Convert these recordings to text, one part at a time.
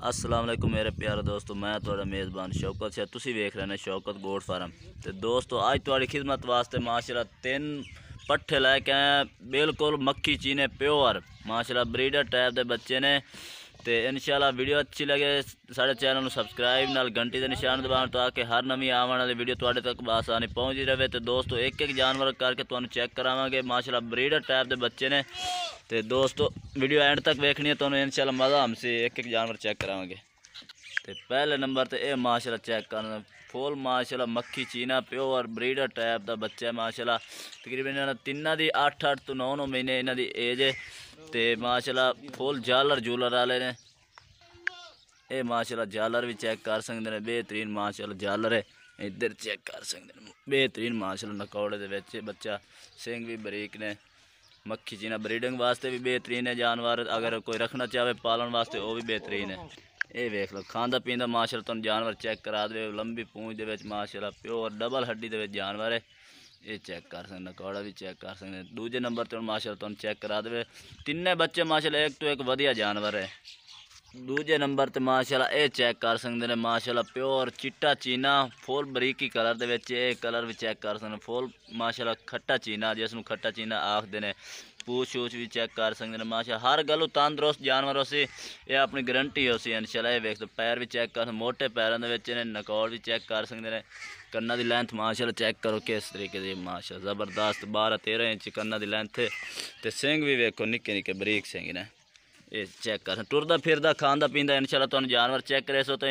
अस्सलाम वालेकुम मेरे प्यारे दोस्तों, मैं थोड़ा मेज़बान शौकत है। तुसी वेख रहे हैं शौकत गोट फार्म। तो दोस्तों अज थोड़ी खिदमत वास्ते माशाल्लाह 3 पट्ठे लैके आए, बिल्कुल मक्खी चीने प्योर माशाल्लाह ब्रीडर टाइप के बच्चे ने। तो इंशाल्लाह वीडियो अच्छी लगे साढ़े चैनल को सब्सक्राइब नाल घंटी के निशान दबाओ ताकि हर नवी आने वाली वीडियो तुहाडे तक आसानी पहुँचती रहे। तो दोस्तों एक एक जानवर करके तुहानू चेक करावांगे। माशाल्लाह ब्रीडर टाइप के बच्चे ने। तो दोस्तों वीडियो एंड तक देखनी है, तो इंशाल्लाह मज़ा हमसे एक एक जानवर चेक करावांगे। तो पहले नंबर तो ये माशाल्लाह चेक करना फुल माशाल्लाह मक्खी चीना प्योर ब्रीडर टाइप का बच्चा है। माशाल्लाह तकरीबन इन्होंने तिना की 8 तो 9 महीने इन्हों की एज है। तो माशाल्लाह फुल जालर जूलर वाले ने। ये माशाल्लाह जालर भी चेक कर सकते हैं, बेहतरीन माशाल्लाह जालर है। इधर चेक कर सकते हैं बेहतरीन माशाल्लाह नकौड़े के बच्चा सिंह भी बरीक ने। मक्खी चीना ब्रीडिंग वास्ते भी बेहतरीन है जानवर, अगर कोई रखना चाहे पालन वास्ते वो भी बेहतरीन है। ये वेख लो खाँदा पींदा माशाल्लाह तुम जानवर चेक करा दे। लंबी पूंछ दे माशाल्लाह प्योर डबल हड्डी दे जानवर है। ये चेक कर सकते, नकौड़ा भी चेक कर सकते। दूजे नंबर पर माशाल्लाह तुम चेक करा दे। तिने बच्चे माशाल्लाह एक तो एक वधिया जानवर है। दूजे नंबर पर माशाल्लाह ये चेक कर सकते हैं माशाल्लाह प्योर चिट्टा चीना फुल बरीकी कलर दे। कलर भी चेक कर सकते फुल माशाल्लाह खट्टा चीना, जिसनों खट्टा चीना आखते हैं। पूछ छूछ भी चेक कर सकते हैं माशाल्लाह हर गलों तंदुरुस्त जानवर हो सी, ये अपनी गारंटी हो सी इंशाल्लाह। ये वेख पैर भी चेक कर, मोटे पैरों के नकौड़ भी चेक कर सकते हैं। कन्ना की लेंथ माशाल्लाह चेक करो किस तरीके की माशाल्लाह ज़बरदस्त 12-13 इंच कन्ना की लेंथ है। तो सिंह भी वेखो निक्के निक्के बरीक सिंह ने। ये चेक कर टुरदा फिरदा खाँदा पींदा इंशाल्लाह तुहानू जानवर चेक करे सो। तो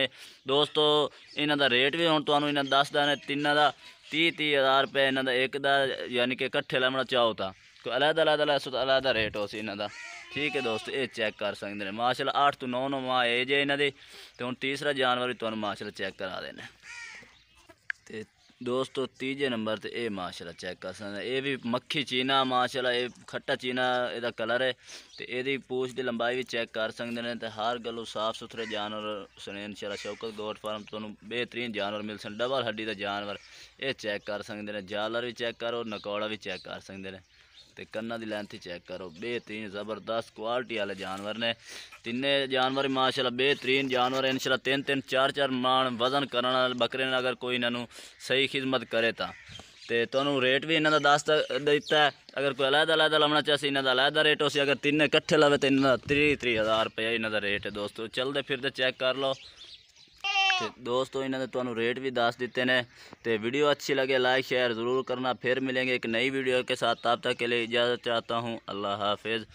दोस्तों इन्हों का रेट भी हुण तुहानू इन्हां दस देना। तिन्हां दा 30-30 हज़ार रुपये इन्हां दा एक दा, यानी कि कट्ठे लैना चाहो तो कोई अलग अलग लैसो तो अलग रेट हो सी इन्हां दा। ठीक है दोस्तों ये चेक कर सकते हैं माशाल्लाह 8 तो 9 माह एज है इन्हां दी। तो हुण तीसरा जानवर भी तुहानू माशाल्लाह चेक करा देना। तो दोस्तों तीजे नंबर पर यह माशाल्लाह चेक कर सकते। ये भी मक्खी चीना माशाल्लाह ये खट्टा चीना इसका कलर है। तो यदी पूछ की लंबाई भी चेक कर सकते हैं। तो हर गलों साफ सुथरे जानवर सुने इंशाल्लाह शौकत गोट फार्म तो बेहतरीन जानवर मिल सकते, डबल हड्डी का जानवर। ये चेक कर सकते हैं, जालर भी चेक करो, नकौड़ा भी चेक कर सकते हैं। तो कन्ना की लेंथ चेक करो, बेहतरीन ज़बरदस्त क्वालिटी वाले जानवर ने। तिने जानवर माशाल्लाह बेहतरीन जानवर है इंशाल्लाह। 3-3 4-4 मान वजन करने वाले बकरे ने अगर कोई इन्हों सही खिदमत करे तो तुहानू रेट भी इन्हों का दस दिता है। अगर कोई अलग अलग लवना चाहे इन्हों का अलग रेट हो सी, अगर तिने कट्ठे लवे तो इन्हों का 30-30 हज़ार रुपया इन्हों का रेट है। दोस्तों चलते फिरते चेक कर लो। तो दोस्तों इन्होंने तुहानू रेट भी दस दिते ने। तो वीडियो अच्छी लगे लाइक शेयर ज़रूर करना। फिर मिलेंगे एक नई वीडियो के साथ, तब तक के लिए इजाज़त चाहता हूँ। अल्लाह हाफिज़।